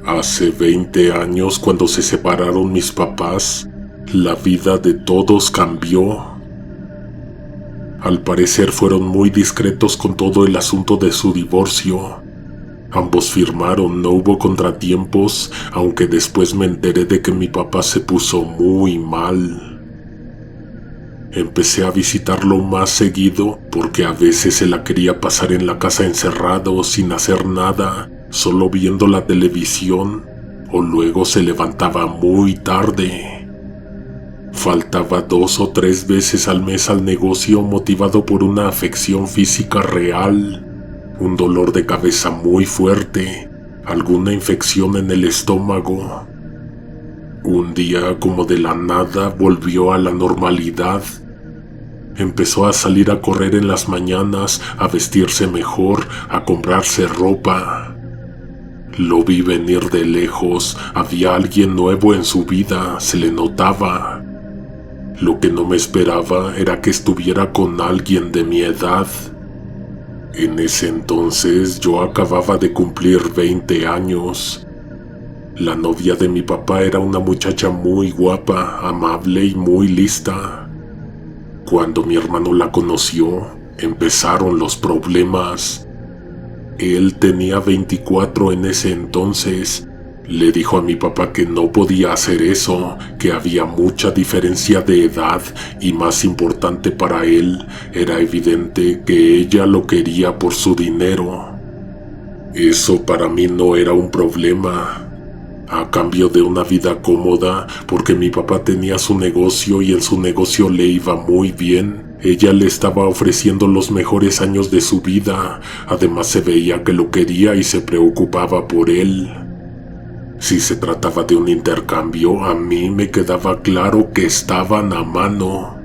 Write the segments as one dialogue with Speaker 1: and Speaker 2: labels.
Speaker 1: Hace 20 años, cuando se separaron mis papás, la vida de todos cambió. Al parecer fueron muy discretos con todo el asunto de su divorcio. Ambos firmaron, no hubo contratiempos, aunque después me enteré de que mi papá se puso muy mal. Empecé a visitarlo más seguido porque a veces se la quería pasar en la casa encerrado sin hacer nada, solo viendo la televisión, o luego se levantaba muy tarde. Faltaba 2 o 3 veces al mes al negocio motivado por una afección física real, un dolor de cabeza muy fuerte, alguna infección en el estómago. Un día, como de la nada, volvió a la normalidad. Empezó a salir a correr en las mañanas, a vestirse mejor, a comprarse ropa. Lo vi venir de lejos, había alguien nuevo en su vida, se le notaba. Lo que no me esperaba era que estuviera con alguien de mi edad. En ese entonces yo acababa de cumplir 20 años. La novia de mi papá era una muchacha muy guapa, amable y muy lista. Cuando mi hermano la conoció, empezaron los problemas. Él tenía 24 en ese entonces. Le dijo a mi papá que no podía hacer eso, que había mucha diferencia de edad y, más importante para él, era evidente que ella lo quería por su dinero. Eso para mí no era un problema. A cambio de una vida cómoda, porque mi papá tenía su negocio y en su negocio le iba muy bien, ella le estaba ofreciendo los mejores años de su vida. Además se veía que lo quería y se preocupaba por él. Si se trataba de un intercambio, a mí me quedaba claro que estaban a mano.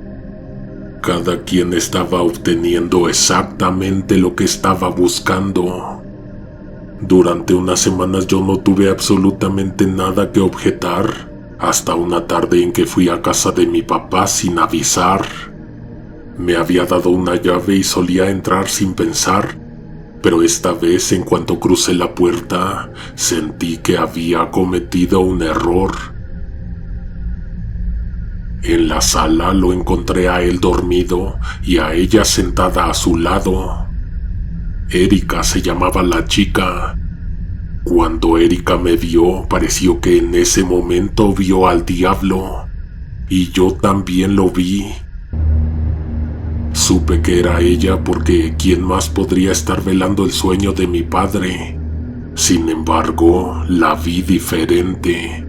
Speaker 1: Cada quien estaba obteniendo exactamente lo que estaba buscando. Durante unas semanas yo no tuve absolutamente nada que objetar, hasta una tarde en que fui a casa de mi papá sin avisar. Me había dado una llave y solía entrar sin pensar, pero esta vez, en cuanto crucé la puerta, sentí que había cometido un error. En la sala lo encontré a él dormido y a ella sentada a su lado. Erika se llamaba la chica. Cuando Erika me vio, pareció que en ese momento vio al diablo, y yo también lo vi. Supe que era ella porque ¿quién más podría estar velando el sueño de mi padre? Sin embargo, la vi diferente,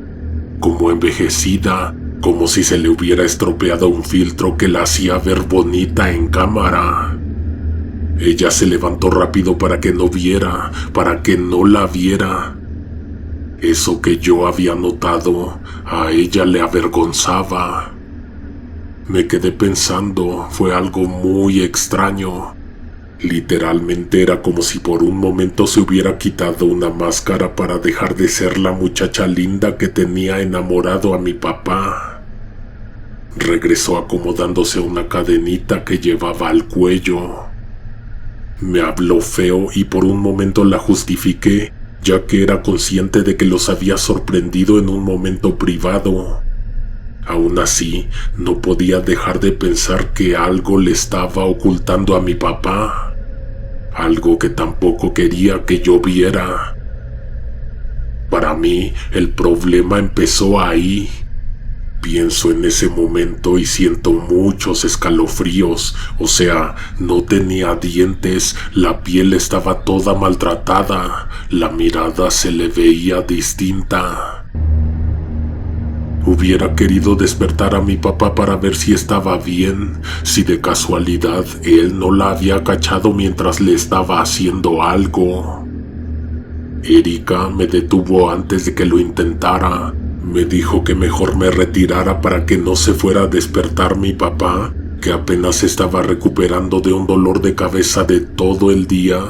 Speaker 1: como envejecida, como si se le hubiera estropeado un filtro que la hacía ver bonita en cámara. Ella se levantó rápido para que no viera, para que no la viera. Eso que yo había notado, a ella le avergonzaba. Me quedé pensando, fue algo muy extraño. Literalmente era como si por un momento se hubiera quitado una máscara para dejar de ser la muchacha linda que tenía enamorado a mi papá. Regresó acomodándose una cadenita que llevaba al cuello. Me habló feo y por un momento la justifiqué, ya que era consciente de que los había sorprendido en un momento privado. Aún así, no podía dejar de pensar que algo le estaba ocultando a mi papá, algo que tampoco quería que yo viera. Para mí, el problema empezó ahí. Pienso en ese momento y siento muchos escalofríos, o sea, no tenía dientes, la piel estaba toda maltratada, la mirada se le veía distinta. Hubiera querido despertar a mi papá para ver si estaba bien, si de casualidad él no la había cachado mientras le estaba haciendo algo. Erika me detuvo antes de que lo intentara. Me dijo que mejor me retirara para que no se fuera a despertar mi papá, que apenas estaba recuperando de un dolor de cabeza de todo el día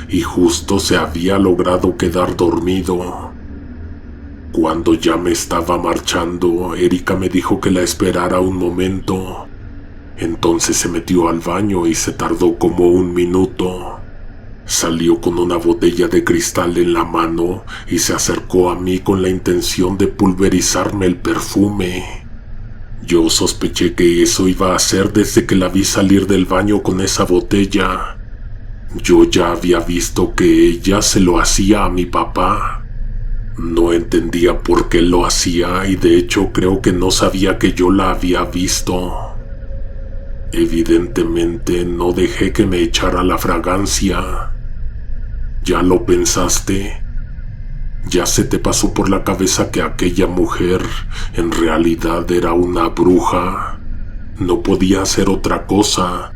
Speaker 1: y justo se había logrado quedar dormido. Cuando ya me estaba marchando, Erika me dijo que la esperara un momento. Entonces se metió al baño y se tardó como 1 minuto. Salió con una botella de cristal en la mano y se acercó a mí con la intención de pulverizarme el perfume. Yo sospeché que eso iba a hacer desde que la vi salir del baño con esa botella. Yo ya había visto que ella se lo hacía a mi papá. No entendía por qué lo hacía y de hecho creo que no sabía que yo la había visto. Evidentemente no dejé que me echara la fragancia. ¿Ya lo pensaste? ¿Ya se te pasó por la cabeza que aquella mujer en realidad era una bruja? No podía hacer otra cosa.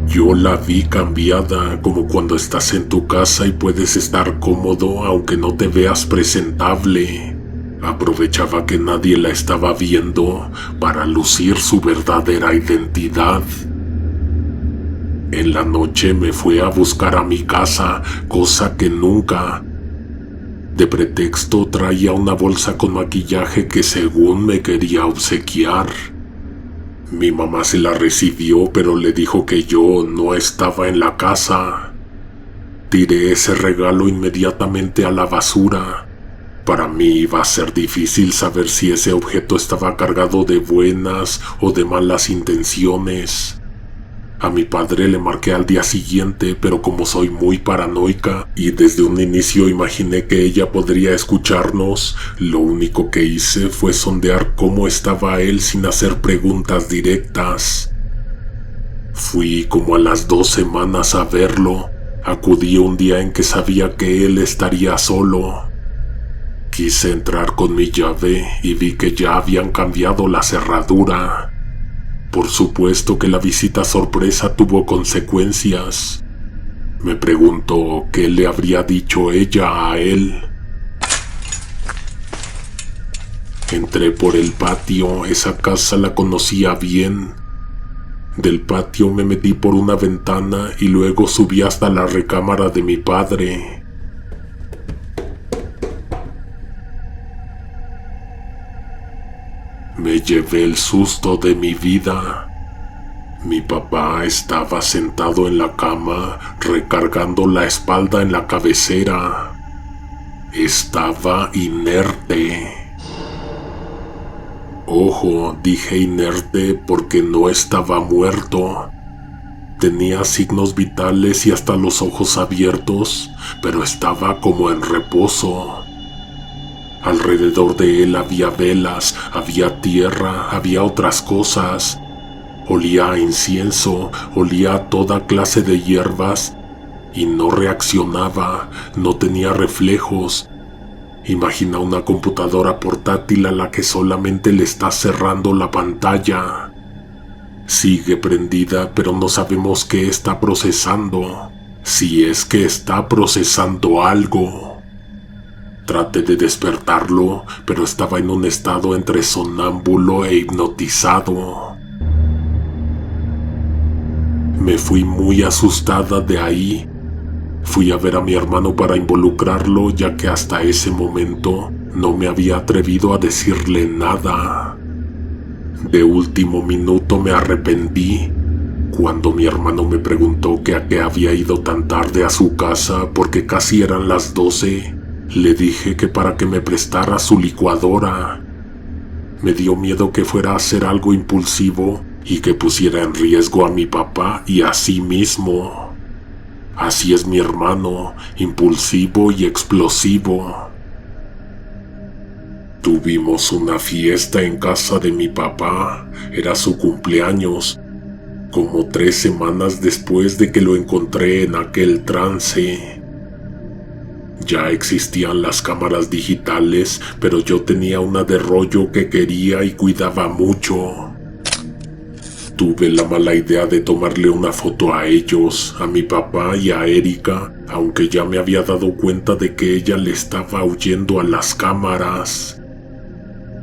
Speaker 1: Yo la vi cambiada, como cuando estás en tu casa y puedes estar cómodo aunque no te veas presentable. Aprovechaba que nadie la estaba viendo para lucir su verdadera identidad. En la noche me fue a buscar a mi casa, cosa que nunca. De pretexto traía una bolsa con maquillaje que según me quería obsequiar. Mi mamá se la recibió, pero le dijo que yo no estaba en la casa. Tiré ese regalo inmediatamente a la basura. Para mí iba a ser difícil saber si ese objeto estaba cargado de buenas o de malas intenciones. A mi padre le marqué al día siguiente, pero como soy muy paranoica y desde un inicio imaginé que ella podría escucharnos, lo único que hice fue sondear cómo estaba él sin hacer preguntas directas. Fui como a las 2 semanas a verlo. Acudí un día en que sabía que él estaría solo. Quise entrar con mi llave y vi que ya habían cambiado la cerradura. Por supuesto que la visita sorpresa tuvo consecuencias. Me preguntó qué le habría dicho ella a él. Entré por el patio, esa casa la conocía bien. Del patio me metí por una ventana y luego subí hasta la recámara de mi padre. Me llevé el susto de mi vida. Mi papá estaba sentado en la cama, recargando la espalda en la cabecera. Estaba inerte. Ojo, dije inerte porque no estaba muerto. Tenía signos vitales y hasta los ojos abiertos, pero estaba como en reposo. Alrededor de él había velas, había tierra, había otras cosas. Olía a incienso, olía a toda clase de hierbas y no reaccionaba, no tenía reflejos. Imagina una computadora portátil a la que solamente le está cerrando la pantalla. Sigue prendida, pero no sabemos qué está procesando, si es que está procesando algo. Traté de despertarlo, pero estaba en un estado entre sonámbulo e hipnotizado. Me fui muy asustada de ahí. Fui a ver a mi hermano para involucrarlo, ya que hasta ese momento no me había atrevido a decirle nada. De último minuto me arrepentí. Cuando mi hermano me preguntó que a qué había ido tan tarde a su casa porque casi eran las 12, le dije que para que me prestara su licuadora. Me dio miedo que fuera a hacer algo impulsivo y que pusiera en riesgo a mi papá y a sí mismo. Así es mi hermano, impulsivo y explosivo. Tuvimos una fiesta en casa de mi papá, era su cumpleaños, como 3 semanas después de que lo encontré en aquel trance. Ya existían las cámaras digitales, pero yo tenía una de rollo que quería y cuidaba mucho. Tuve la mala idea de tomarle una foto a ellos, a mi papá y a Erika, aunque ya me había dado cuenta de que ella le estaba huyendo a las cámaras.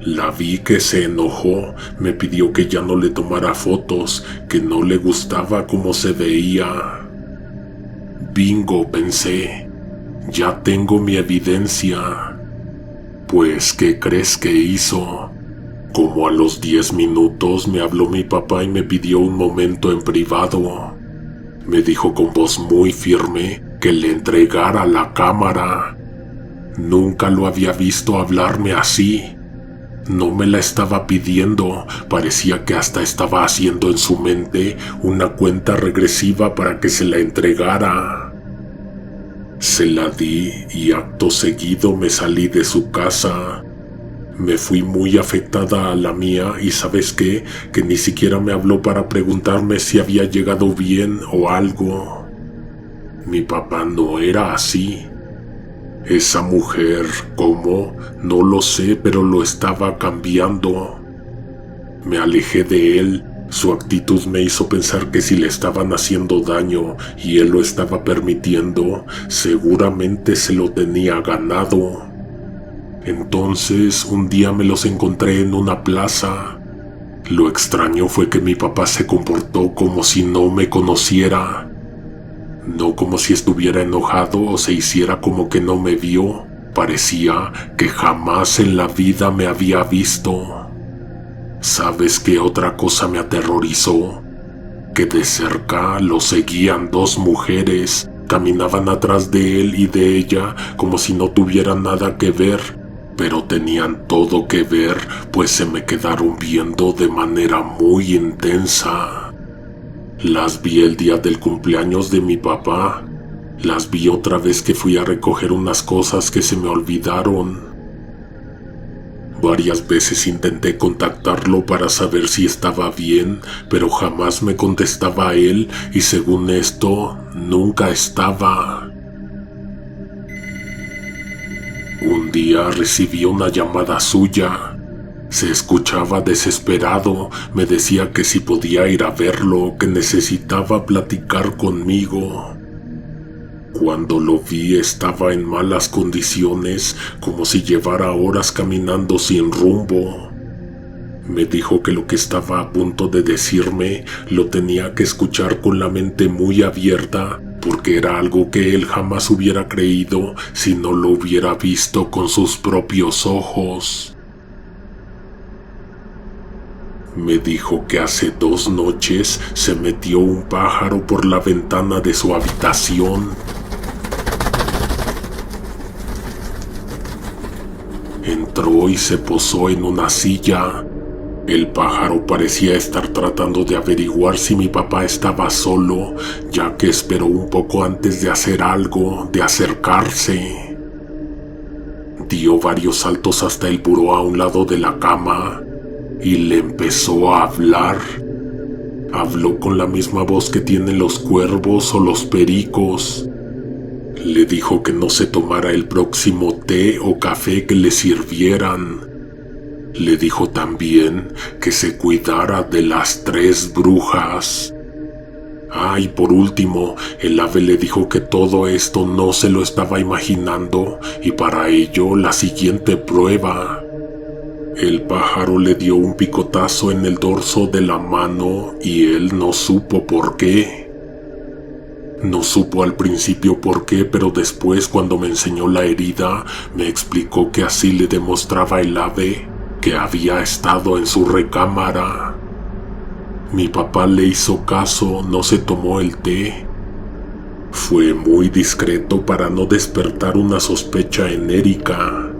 Speaker 1: La vi que se enojó, me pidió que ya no le tomara fotos, que no le gustaba cómo se veía. Bingo, pensé. Ya tengo mi evidencia. Pues, ¿qué crees que hizo? Como a los 10 minutos me habló mi papá y me pidió un momento en privado. Me dijo con voz muy firme que le entregara la cámara. Nunca lo había visto hablarme así. No me la estaba pidiendo, parecía que hasta estaba haciendo en su mente una cuenta regresiva para que se la entregara. Se la di y acto seguido me salí de su casa. Me fui muy afectada a la mía y ¿sabes qué? Que ni siquiera me habló para preguntarme si había llegado bien o algo. Mi papá no era así. Esa mujer, ¿cómo? No lo sé, pero lo estaba cambiando. Me alejé de él. Su actitud me hizo pensar que si le estaban haciendo daño y él lo estaba permitiendo, seguramente se lo tenía ganado. Entonces, un día me los encontré en una plaza. Lo extraño fue que mi papá se comportó como si no me conociera. No como si estuviera enojado o se hiciera como que no me vio. Parecía que jamás en la vida me había visto. ¿Sabes qué otra cosa me aterrorizó? Que de cerca lo seguían dos mujeres. Caminaban atrás de él y de ella como si no tuvieran nada que ver, pero tenían todo que ver, pues se me quedaron viendo de manera muy intensa. Las vi el día del cumpleaños de mi papá. Las vi otra vez que fui a recoger unas cosas que se me olvidaron. Varias veces intenté contactarlo para saber si estaba bien, pero jamás me contestaba él y según esto, nunca estaba. Un día recibí una llamada suya. Se escuchaba desesperado, me decía que si podía ir a verlo, que necesitaba platicar conmigo. Cuando lo vi estaba en malas condiciones, como si llevara horas caminando sin rumbo. Me dijo que lo que estaba a punto de decirme lo tenía que escuchar con la mente muy abierta, porque era algo que él jamás hubiera creído si no lo hubiera visto con sus propios ojos. Me dijo que hace 2 noches se metió un pájaro por la ventana de su habitación. Entró y se posó en una silla. El pájaro parecía estar tratando de averiguar si mi papá estaba solo, ya que esperó un poco antes de hacer algo, de acercarse. Dio varios saltos hasta el buró a un lado de la cama y le empezó a hablar. Habló con la misma voz que tienen los cuervos o los pericos. Le dijo que no se tomara el próximo té o café que le sirvieran. Le dijo también que se cuidara de las 3 brujas. Y por último, el ave le dijo que todo esto no se lo estaba imaginando y para ello la siguiente prueba. El pájaro le dio un picotazo en el dorso de la mano y él no supo por qué. No supo al principio por qué, pero después cuando me enseñó la herida, me explicó que así le demostraba el ave que había estado en su recámara. Mi papá le hizo caso, no se tomó el té. Fue muy discreto para no despertar una sospecha en Erika.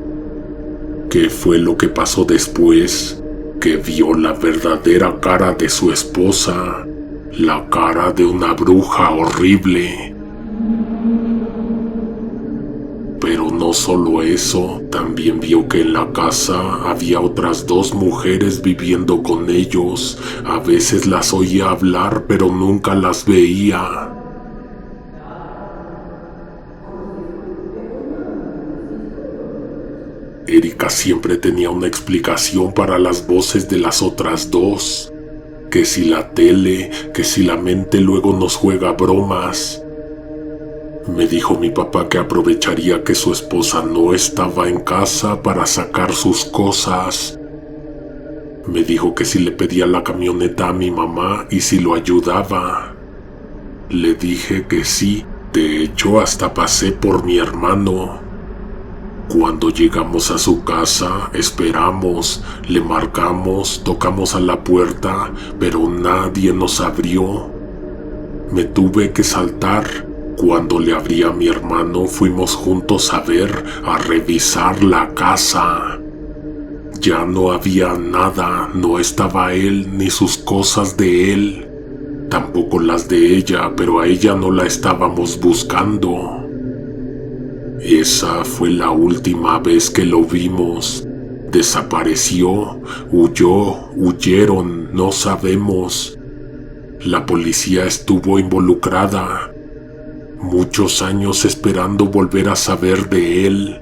Speaker 1: ¿Qué fue lo que pasó después? Que vio la verdadera cara de su esposa. La cara de una bruja horrible. Pero no solo eso, también vio que en la casa había otras 2 mujeres viviendo con ellos. A veces las oía hablar, pero nunca las veía. Erika siempre tenía una explicación para las voces de las otras 2. Que si la tele, que si la mente luego nos juega bromas. Me dijo mi papá que aprovecharía que su esposa no estaba en casa para sacar sus cosas. Me dijo que si le pedía la camioneta a mi mamá y si lo ayudaba. Le dije que sí, de hecho hasta pasé por mi hermano. Cuando llegamos a su casa, esperamos, le marcamos, tocamos a la puerta, pero nadie nos abrió. Me tuve que saltar. Cuando le abrí a mi hermano, fuimos juntos a revisar la casa. Ya no había nada, no estaba él ni sus cosas de él, tampoco las de ella, pero a ella no la estábamos buscando. Esa fue la última vez que lo vimos. Desapareció, huyeron, no sabemos. La policía estuvo involucrada. Muchos años esperando volver a saber de él.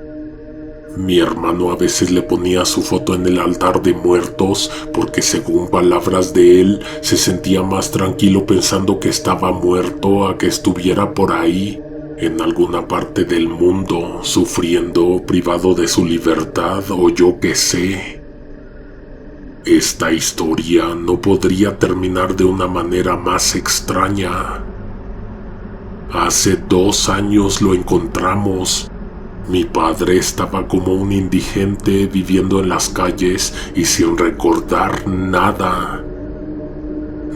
Speaker 1: Mi hermano a veces le ponía su foto en el altar de muertos porque, según palabras de él, se sentía más tranquilo pensando que estaba muerto a que estuviera por ahí, en alguna parte del mundo, sufriendo, privado de su libertad o yo qué sé. Esta historia no podría terminar de una manera más extraña. Hace 2 años lo encontramos. Mi padre estaba como un indigente viviendo en las calles y sin recordar nada.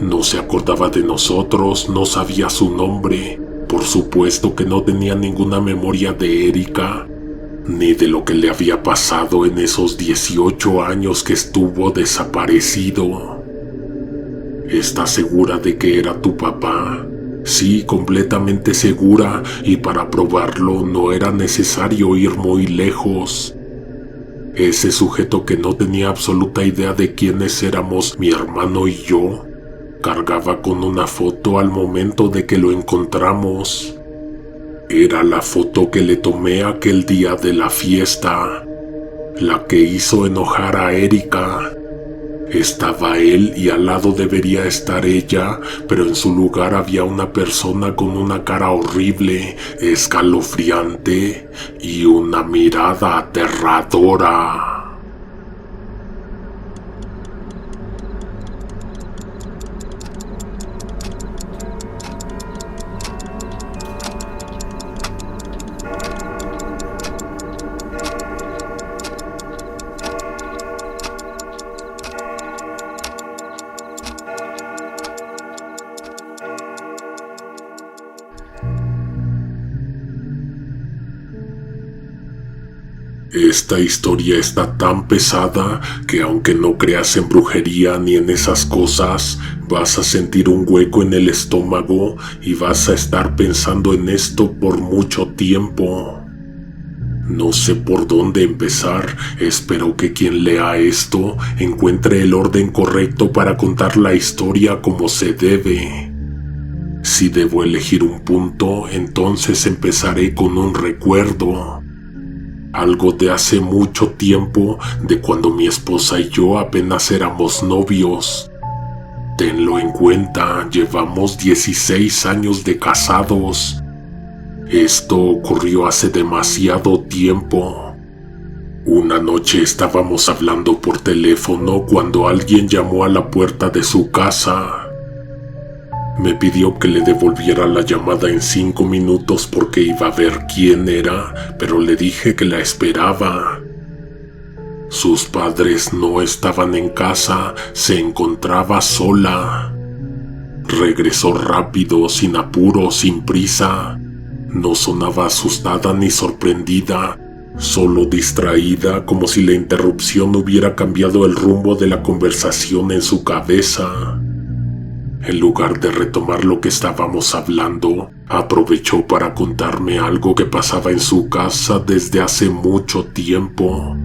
Speaker 1: No se acordaba de nosotros, no sabía su nombre. Por supuesto que no tenía ninguna memoria de Erika, ni de lo que le había pasado en esos 18 años que estuvo desaparecido. ¿Estás segura de que era tu papá? Sí, completamente segura, y para probarlo no era necesario ir muy lejos. Ese sujeto que no tenía absoluta idea de quiénes éramos mi hermano y yo, cargaba con una foto al momento de que lo encontramos. Era la foto que le tomé aquel día de la fiesta, la que hizo enojar a Erika. Estaba él y al lado debería estar ella, pero en su lugar había una persona con una cara horrible, escalofriante y una mirada aterradora. Esta historia está tan pesada que, aunque no creas en brujería ni en esas cosas, vas a sentir un hueco en el estómago y vas a estar pensando en esto por mucho tiempo. No sé por dónde empezar. Espero que quien lea esto encuentre el orden correcto para contar la historia como se debe. Si debo elegir un punto, entonces empezaré con un recuerdo. Algo de hace mucho tiempo, de cuando mi esposa y yo apenas éramos novios. Tenlo en cuenta, llevamos 16 años de casados. Esto ocurrió hace demasiado tiempo. Una noche estábamos hablando por teléfono cuando alguien llamó a la puerta de su casa. Me pidió que le devolviera la llamada en 5 minutos porque iba a ver quién era, pero le dije que la esperaba. Sus padres no estaban en casa, se encontraba sola. Regresó rápido, sin apuro, sin prisa. No sonaba asustada ni sorprendida, solo distraída, como si la interrupción hubiera cambiado el rumbo de la conversación en su cabeza. En lugar de retomar lo que estábamos hablando, aprovechó para contarme algo que pasaba en su casa desde hace mucho tiempo.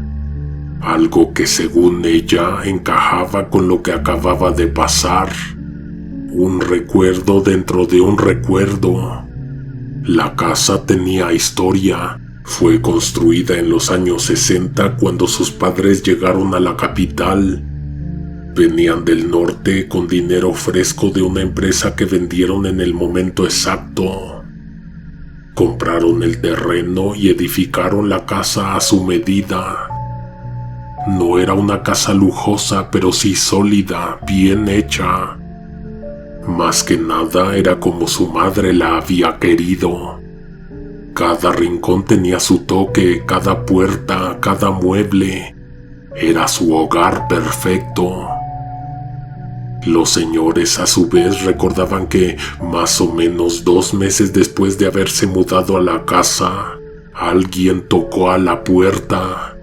Speaker 1: Algo que, según ella, encajaba con lo que acababa de pasar. Un recuerdo dentro de un recuerdo. La casa tenía historia. Fue construida en los años 60 cuando sus padres llegaron a la capital. Venían del norte con dinero fresco de una empresa que vendieron en el momento exacto. Compraron el terreno y edificaron la casa a su medida. No era una casa lujosa, pero sí sólida, bien hecha. Más que nada era como su madre la había querido. Cada rincón tenía su toque, cada puerta, cada mueble. Era su hogar perfecto. Los señores a su vez recordaban que más o menos 2 meses después de haberse mudado a la casa, alguien tocó a la puerta.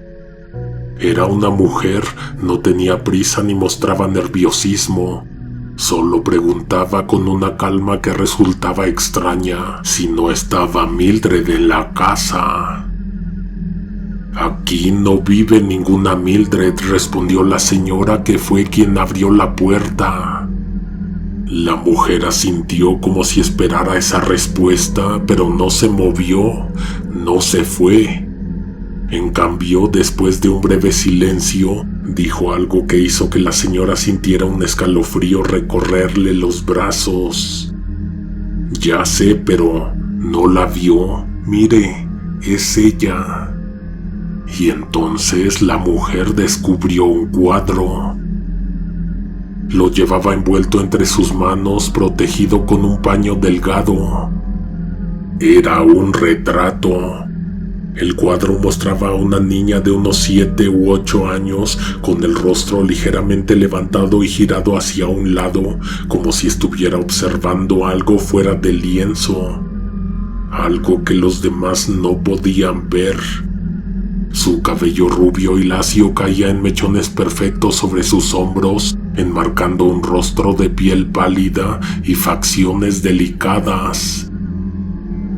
Speaker 1: Era una mujer, no tenía prisa ni mostraba nerviosismo. Solo preguntaba con una calma que resultaba extraña si no estaba Mildred en la casa. «Aquí no vive ninguna Mildred», respondió la señora, que fue quien abrió la puerta. La mujer asintió como si esperara esa respuesta, pero no se movió, no se fue. En cambio, después de un breve silencio, dijo algo que hizo que la señora sintiera un escalofrío recorrerle los brazos. «Ya sé, pero ¿no la vio? Mire, es ella». Y entonces la mujer descubrió un cuadro. Lo llevaba envuelto entre sus manos, protegido con un paño delgado. Era un retrato. El cuadro mostraba a una niña de unos 7 u 8 años, con el rostro ligeramente levantado y girado hacia un lado, como si estuviera observando algo fuera del lienzo, algo que los demás no podían ver. Su cabello rubio y lacio caía en mechones perfectos sobre sus hombros, enmarcando un rostro de piel pálida y facciones delicadas.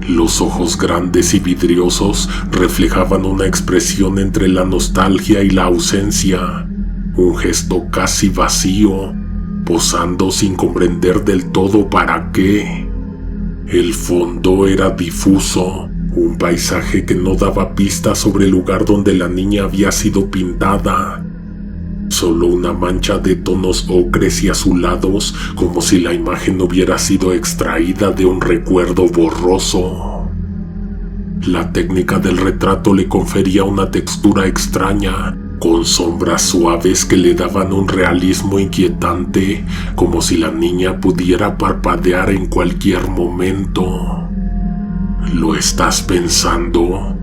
Speaker 1: Los ojos grandes y vidriosos reflejaban una expresión entre la nostalgia y la ausencia, un gesto casi vacío, posando sin comprender del todo para qué. El fondo era difuso, un paisaje que no daba pistas sobre el lugar donde la niña había sido pintada. Solo una mancha de tonos ocres y azulados, como si la imagen hubiera sido extraída de un recuerdo borroso. La técnica del retrato le confería una textura extraña, con sombras suaves que le daban un realismo inquietante, como si la niña pudiera parpadear en cualquier momento. ¿Lo estás pensando?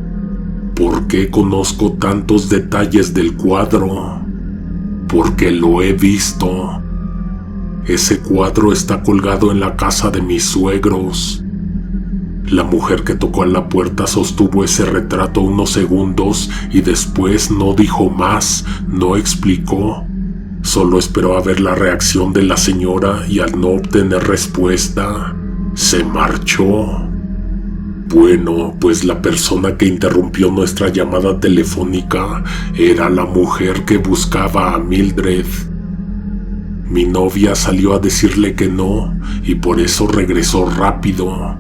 Speaker 1: ¿Por qué conozco tantos detalles del cuadro? Porque lo he visto. Ese cuadro está colgado en la casa de mis suegros. La mujer que tocó a la puerta sostuvo ese retrato unos segundos y después no dijo más, no explicó. Solo esperó a ver la reacción de la señora y al no obtener respuesta, se marchó. Bueno, pues la persona que interrumpió nuestra llamada telefónica era la mujer que buscaba a Mildred. Mi novia salió a decirle que no y por eso regresó rápido.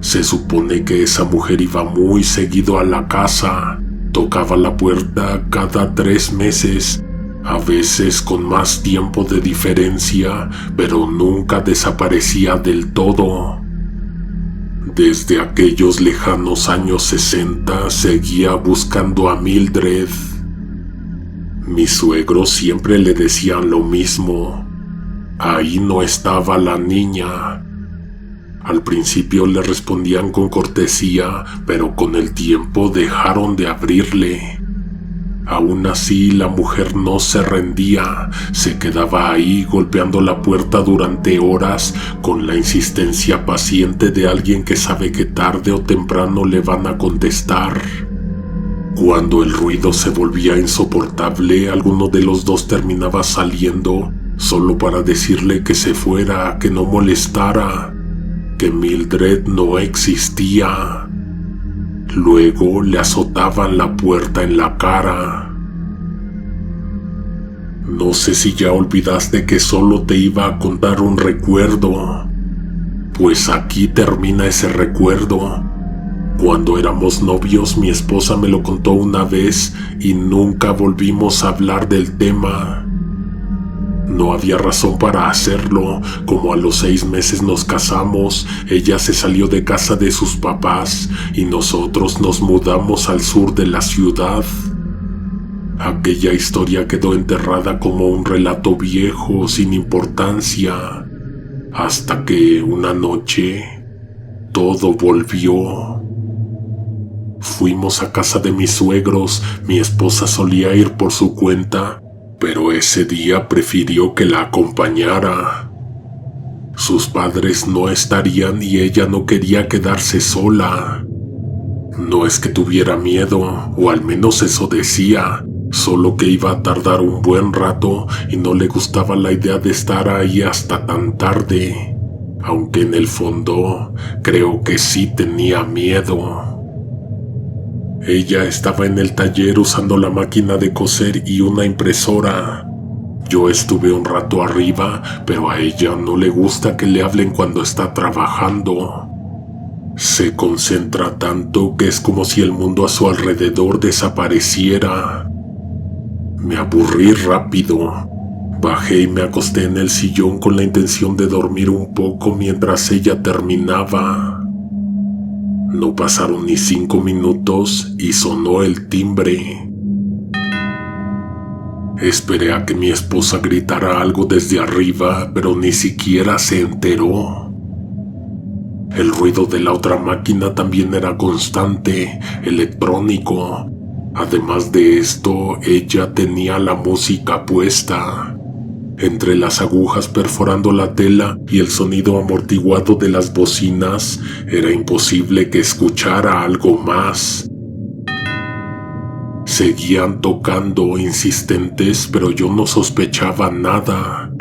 Speaker 1: Se supone que esa mujer iba muy seguido a la casa, tocaba la puerta cada 3 meses, a veces con más tiempo de diferencia, pero nunca desaparecía del todo. Desde aquellos lejanos años 60 seguía buscando a Mildred. Mis suegros siempre le decían lo mismo. Ahí no estaba la niña. Al principio le respondían con cortesía, pero con el tiempo dejaron de abrirle. Aún así, la mujer no se rendía, se quedaba ahí golpeando la puerta durante horas con la insistencia paciente de alguien que sabe que tarde o temprano le van a contestar. Cuando el ruido se volvía insoportable, alguno de los dos terminaba saliendo solo para decirle que se fuera, que no molestara, que Mildred no existía. Luego le azotaban la puerta en la cara. No sé si ya olvidaste que solo te iba a contar un recuerdo. Pues aquí termina ese recuerdo. Cuando éramos novios, mi esposa me lo contó una vez y nunca volvimos a hablar del tema. No había razón para hacerlo. Como a los 6 meses nos casamos, ella se salió de casa de sus papás y nosotros nos mudamos al sur de la ciudad. Aquella historia quedó enterrada como un relato viejo sin importancia, hasta que una noche todo volvió. Fuimos a casa de mis suegros. Mi esposa solía ir por su cuenta, pero ese día prefirió que la acompañara. Sus padres no estarían y ella no quería quedarse sola. No es que tuviera miedo, o al menos eso decía, solo que iba a tardar un buen rato y no le gustaba la idea de estar ahí hasta tan tarde, aunque en el fondo creo que sí tenía miedo. Ella estaba en el taller usando la máquina de coser y una impresora. Yo estuve un rato arriba, pero a ella no le gusta que le hablen cuando está trabajando. Se concentra tanto que es como si el mundo a su alrededor desapareciera. Me aburrí rápido. Bajé y me acosté en el sillón con la intención de dormir un poco mientras ella terminaba. No pasaron ni 5 minutos y sonó el timbre. Esperé a que mi esposa gritara algo desde arriba, pero ni siquiera se enteró. El ruido de la otra máquina también era constante, electrónico. Además de esto, ella tenía la música puesta. Entre las agujas perforando la tela y el sonido amortiguado de las bocinas, era imposible que escuchara algo más. Seguían tocando insistentes, pero yo no sospechaba nada.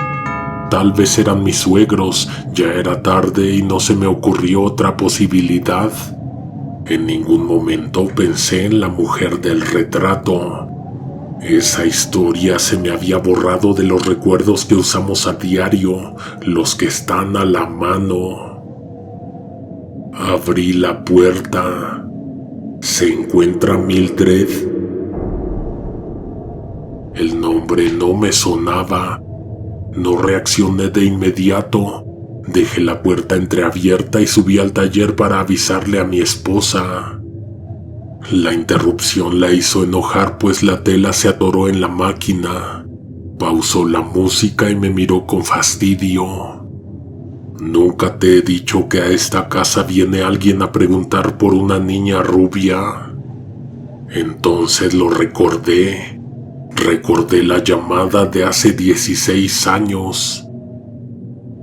Speaker 1: Tal vez eran mis suegros, ya era tarde y no se me ocurrió otra posibilidad. En ningún momento pensé en la mujer del retrato. Esa historia se me había borrado de los recuerdos que usamos a diario, los que están a la mano. Abrí la puerta. ¿Se encuentra Mildred? El nombre no me sonaba. No reaccioné de inmediato. Dejé la puerta entreabierta y subí al taller para avisarle a mi esposa. La interrupción la hizo enojar, pues la tela se atoró en la máquina. Pausó la música y me miró con fastidio. ¿Nunca te he dicho que a esta casa viene alguien a preguntar por una niña rubia? Entonces lo recordé. Recordé la llamada de hace 16 años.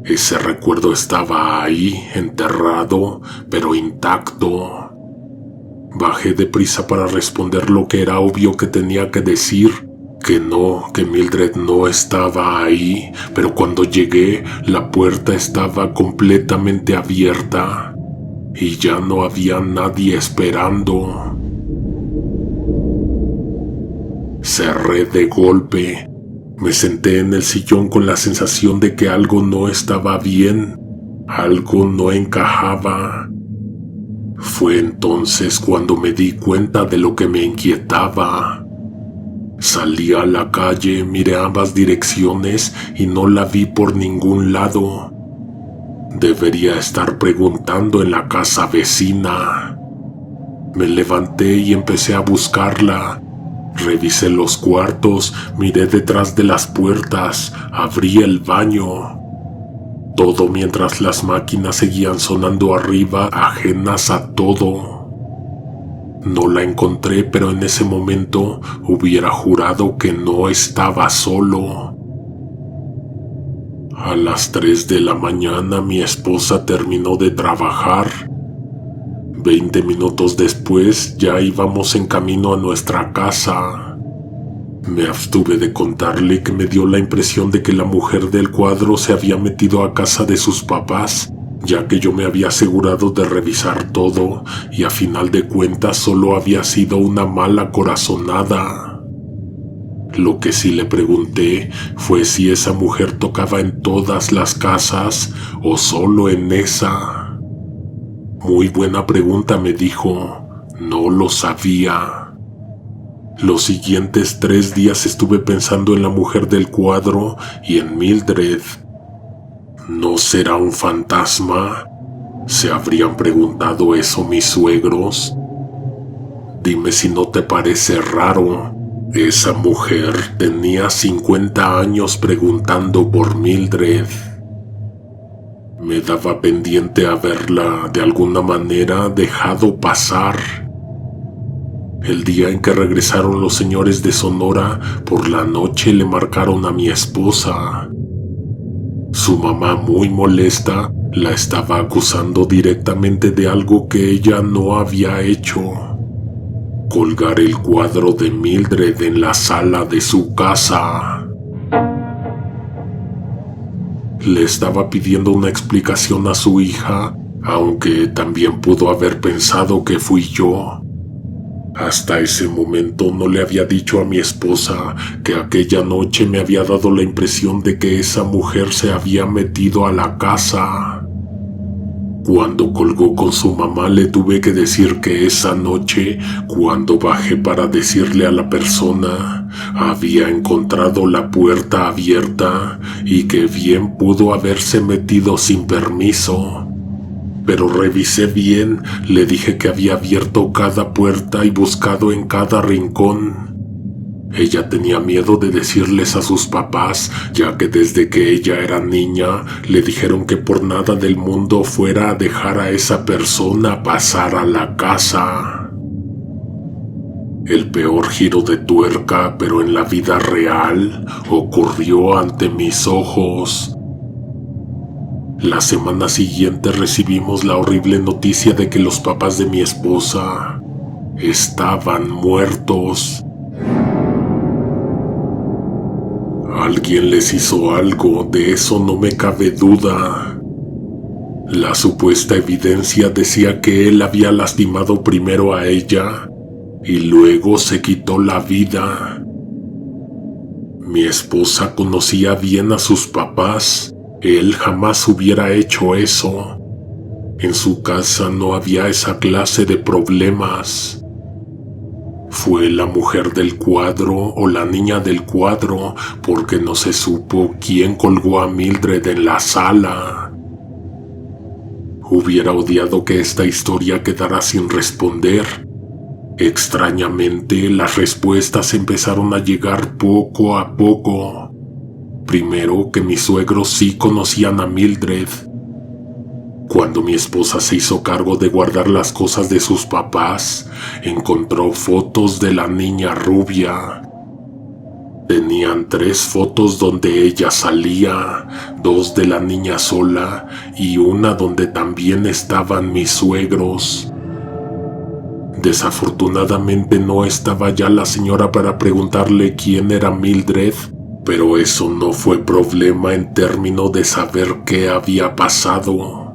Speaker 1: Ese recuerdo estaba ahí, enterrado, pero intacto. Bajé deprisa para responder lo que era obvio que tenía que decir, que Mildred no estaba ahí, pero cuando llegué, la puerta estaba completamente abierta y ya no había nadie esperando. Cerré de golpe. Me senté en el sillón con la sensación de que algo no estaba bien, algo no encajaba. Fue entonces cuando me di cuenta de lo que me inquietaba. Salí a la calle, miré ambas direcciones y no la vi por ningún lado. Debería estar preguntando en la casa vecina. Me levanté y empecé a buscarla. Revisé los cuartos, miré detrás de las puertas, abrí el baño. Todo mientras las máquinas seguían sonando arriba, ajenas a todo. No la encontré, pero en ese momento hubiera jurado que no estaba solo. A las 3 de la mañana mi esposa terminó de trabajar. 20 minutos después ya íbamos en camino a nuestra casa. Me abstuve de contarle que me dio la impresión de que la mujer del cuadro se había metido a casa de sus papás, ya que yo me había asegurado de revisar todo y a final de cuentas solo había sido una mala corazonada. Lo que sí le pregunté fue si esa mujer tocaba en todas las casas o solo en esa. Muy buena pregunta, me dijo. No lo sabía. Los siguientes 3 días estuve pensando en la mujer del cuadro y en Mildred. ¿No será un fantasma? ¿Se habrían preguntado eso mis suegros? Dime si no te parece raro. Esa mujer tenía 50 años preguntando por Mildred. Me daba pendiente haberla de alguna manera dejado pasar. El día en que regresaron los señores de Sonora, por la noche le marcaron a mi esposa. Su mamá, muy molesta, la estaba acusando directamente de algo que ella no había hecho: colgar el cuadro de Mildred en la sala de su casa. Le estaba pidiendo una explicación a su hija, aunque también pudo haber pensado que fui yo. Hasta ese momento no le había dicho a mi esposa que aquella noche me había dado la impresión de que esa mujer se había metido a la casa. Cuando colgó con su mamá le tuve que decir que esa noche, cuando bajé para decirle a la persona, había encontrado la puerta abierta y que bien pudo haberse metido sin permiso. Pero revisé bien, le dije que había abierto cada puerta y buscado en cada rincón. Ella tenía miedo de decirles a sus papás, ya que desde que ella era niña le dijeron que por nada del mundo fuera a dejar a esa persona pasar a la casa. El peor giro de tuerca, pero en la vida real, ocurrió ante mis ojos. La semana siguiente recibimos la horrible noticia de que los papás de mi esposa estaban muertos. Alguien les hizo algo, de eso no me cabe duda. La supuesta evidencia decía que él había lastimado primero a ella y luego se quitó la vida. Mi esposa conocía bien a sus papás. Él jamás hubiera hecho eso. En su casa no había esa clase de problemas. Fue la mujer del cuadro o la niña del cuadro, porque no se supo quién colgó a Mildred en la sala. Hubiera odiado que esta historia quedara sin responder. Extrañamente, las respuestas empezaron a llegar poco a poco. Primero, que mis suegros sí conocían a Mildred. Cuando mi esposa se hizo cargo de guardar las cosas de sus papás, encontró fotos de la niña rubia. Tenían 3 fotos donde ella salía, 2 de la niña sola y una donde también estaban mis suegros. Desafortunadamente no estaba ya la señora para preguntarle quién era Mildred, pero eso no fue problema en términos de saber qué había pasado.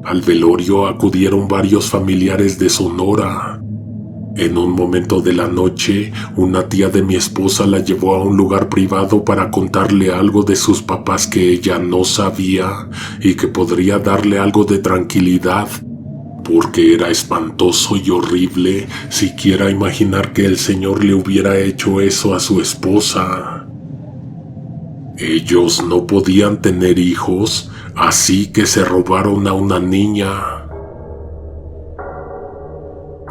Speaker 1: Al velorio acudieron varios familiares de Sonora. En un momento de la noche, una tía de mi esposa la llevó a un lugar privado para contarle algo de sus papás que ella no sabía y que podría darle algo de tranquilidad, porque era espantoso y horrible siquiera imaginar que el Señor le hubiera hecho eso a su esposa. Ellos no podían tener hijos, así que se robaron a una niña.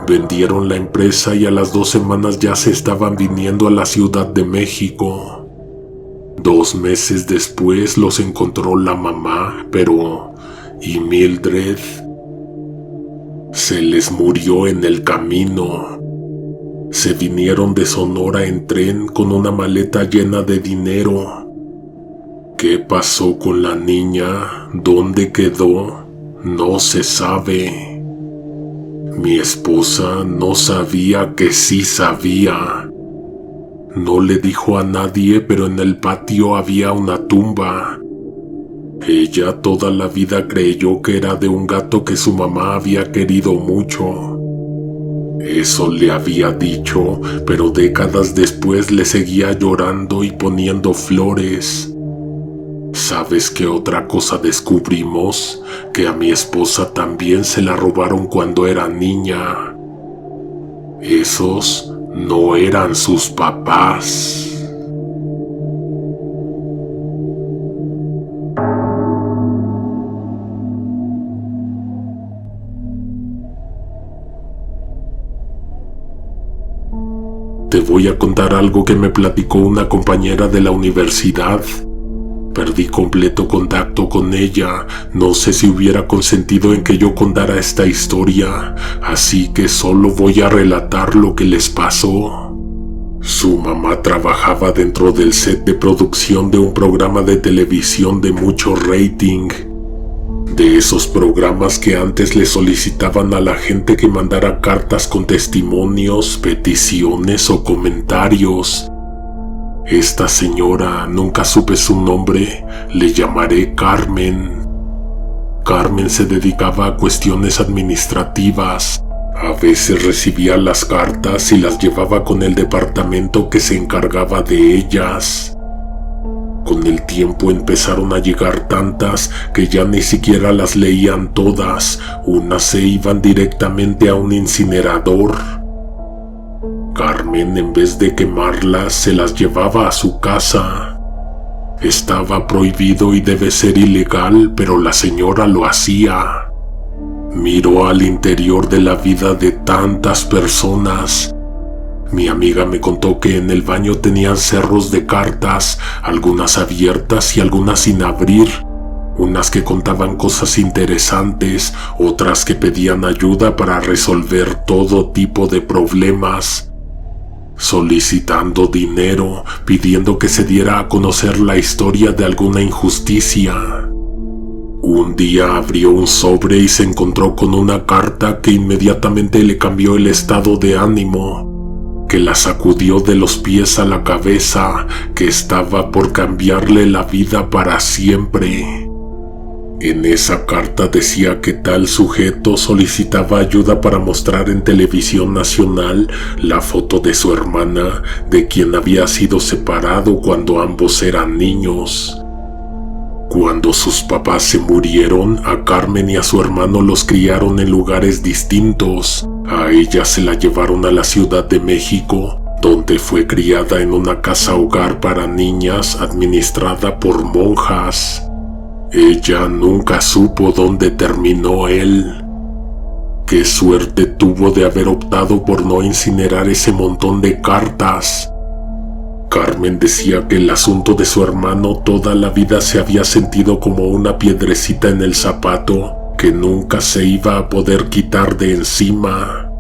Speaker 1: Vendieron la empresa y a las 2 semanas ya se estaban viniendo a la Ciudad de México. 2 meses después los encontró la mamá, pero ¿y Mildred? Se les murió en el camino. Se vinieron de Sonora en tren con una maleta llena de dinero. ¿Qué pasó con la niña? ¿Dónde quedó? No se sabe. Mi esposa no sabía que sí sabía. No le dijo a nadie, pero en el patio había una tumba. Ella toda la vida creyó que era de un gato que su mamá había querido mucho. Eso le había dicho, pero décadas después le seguía llorando y poniendo flores. ¿Sabes qué otra cosa descubrimos? Que a mi esposa también se la robaron cuando era niña. Esos no eran sus papás. Te voy a contar algo que me platicó una compañera de la universidad. Perdí completo contacto con ella. No sé si hubiera consentido en que yo contara esta historia, así que solo voy a relatar lo que les pasó. Su mamá trabajaba dentro del set de producción de un programa de televisión de mucho rating. De esos programas que antes le solicitaban a la gente que mandara cartas con testimonios, peticiones o comentarios. Esta señora, nunca supe su nombre, le llamaré Carmen. Carmen se dedicaba a cuestiones administrativas. A veces recibía las cartas y las llevaba con el departamento que se encargaba de ellas. Con el tiempo empezaron a llegar tantas que ya ni siquiera las leían todas. Unas se iban directamente a un incinerador. Carmen, en vez de quemarlas, se las llevaba a su casa. Estaba prohibido y debe ser ilegal, pero la señora lo hacía. Miró al interior de la vida de tantas personas. Mi amiga me contó que en el baño tenían cerros de cartas, algunas abiertas y algunas sin abrir. Unas que contaban cosas interesantes, otras que pedían ayuda para resolver todo tipo de problemas. Solicitando dinero, pidiendo que se diera a conocer la historia de alguna injusticia. Un día abrió un sobre y se encontró con una carta que inmediatamente le cambió el estado de ánimo, que la sacudió de los pies a la cabeza, que estaba por cambiarle la vida para siempre. En esa carta decía que tal sujeto solicitaba ayuda para mostrar en televisión nacional la foto de su hermana, de quien había sido separado cuando ambos eran niños. Cuando sus papás se murieron, a Carmen y a su hermano los criaron en lugares distintos. A ella se la llevaron a la Ciudad de México, donde fue criada en una casa hogar para niñas administrada por monjas. Ella nunca supo dónde terminó él. Qué suerte tuvo de haber optado por no incinerar ese montón de cartas. Carmen decía que el asunto de su hermano toda la vida se había sentido como una piedrecita en el zapato que nunca se iba a poder quitar de encima.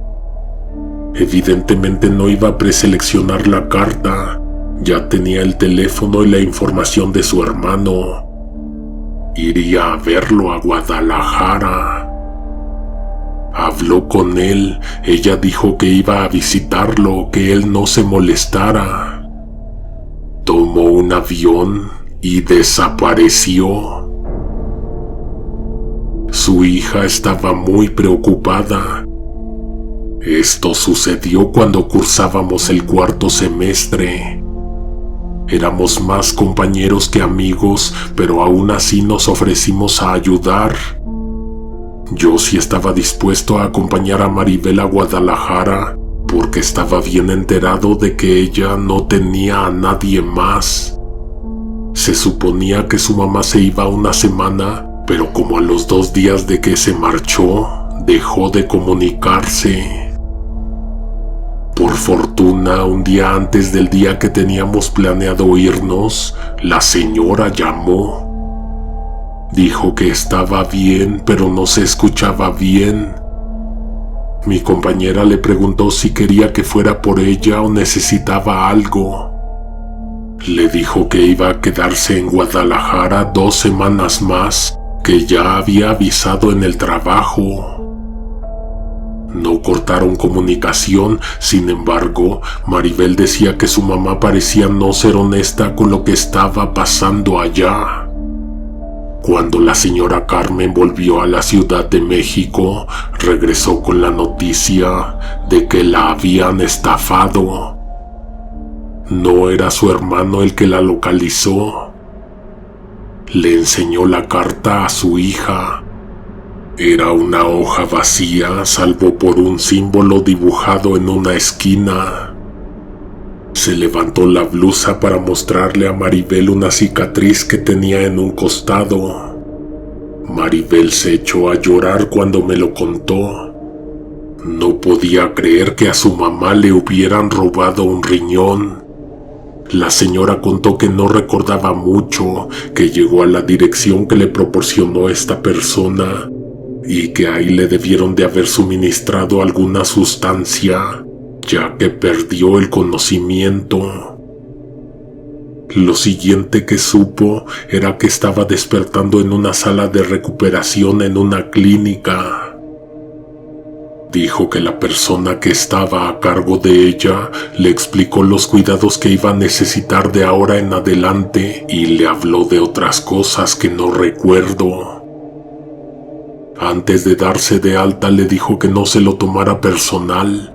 Speaker 1: Evidentemente no iba a preseleccionar la carta. Ya tenía el teléfono y la información de su hermano. Iría a verlo a Guadalajara. Habló con él. Ella dijo que iba a visitarlo, que él no se molestara. Tomó un avión y desapareció. Su hija estaba muy preocupada. Esto sucedió cuando cursábamos el cuarto semestre. Éramos más compañeros que amigos, pero aún así nos ofrecimos a ayudar. Yo sí estaba dispuesto a acompañar a Maribel a Guadalajara, porque estaba bien enterado de que ella no tenía a nadie más. Se suponía que su mamá se iba una semana, pero como a los 2 días de que se marchó, dejó de comunicarse. Por fortuna, un día antes del día que teníamos planeado irnos, la señora llamó. Dijo que estaba bien, pero no se escuchaba bien. Mi compañera le preguntó si quería que fuera por ella o necesitaba algo. Le dijo que iba a quedarse en Guadalajara 2 semanas más, que ya había avisado en el trabajo. No cortaron comunicación. Sin embargo, Maribel decía que su mamá parecía no ser honesta con lo que estaba pasando allá. Cuando la señora Carmen volvió a la Ciudad de México, regresó con la noticia de que la habían estafado. No era su hermano el que la localizó. Le enseñó la carta a su hija. Era una hoja vacía, salvo por un símbolo dibujado en una esquina. Se levantó la blusa para mostrarle a Maribel una cicatriz que tenía en un costado. Maribel se echó a llorar cuando me lo contó. No podía creer que a su mamá le hubieran robado un riñón. La señora contó que no recordaba mucho, que llegó a la dirección que le proporcionó esta persona y que ahí le debieron de haber suministrado alguna sustancia, ya que perdió el conocimiento. Lo siguiente que supo era que estaba despertando en una sala de recuperación en una clínica. Dijo que la persona que estaba a cargo de ella le explicó los cuidados que iba a necesitar de ahora en adelante y le habló de otras cosas que no recuerdo. Antes de darse de alta le dijo que no se lo tomara personal,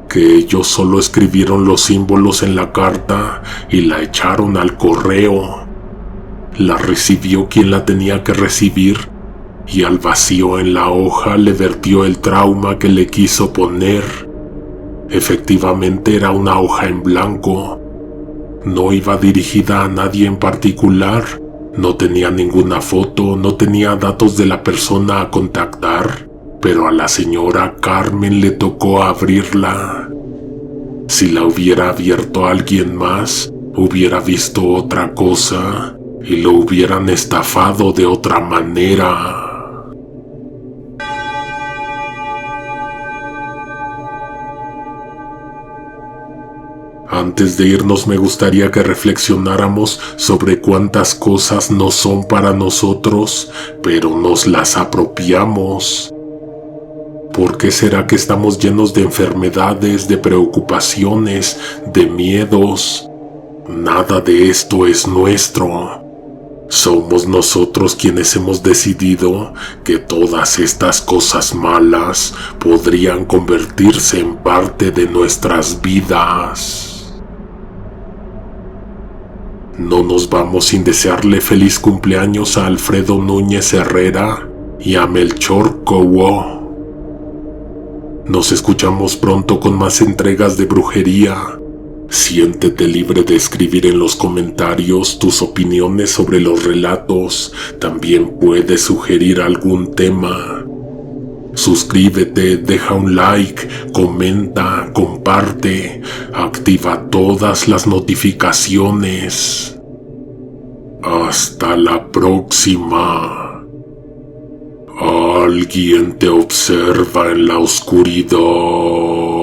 Speaker 1: que ellos solo escribieron los símbolos en la carta y la echaron al correo. La recibió quien la tenía que recibir y al vacío en la hoja le vertió el trauma que le quiso poner. Efectivamente era una hoja en blanco. No iba dirigida a nadie en particular. No tenía ninguna foto, no tenía datos de la persona a contactar, pero a la señora Carmen le tocó abrirla. Si la hubiera abierto alguien más, hubiera visto otra cosa y lo hubieran estafado de otra manera. Antes de irnos me gustaría que reflexionáramos sobre cuántas cosas no son para nosotros, pero nos las apropiamos. ¿Por qué será que estamos llenos de enfermedades, de preocupaciones, de miedos? Nada de esto es nuestro. Somos nosotros quienes hemos decidido que todas estas cosas malas podrían convertirse en parte de nuestras vidas. No nos vamos sin desearle feliz cumpleaños a Alfredo Núñez Herrera y a Melchor Cowo. Nos escuchamos pronto con más entregas de brujería. Siéntete libre de escribir en los comentarios tus opiniones sobre los relatos. También puedes sugerir algún tema. Suscríbete, deja un like, comenta, comparte, activa todas las notificaciones. Hasta la próxima. Alguien te observa en la oscuridad.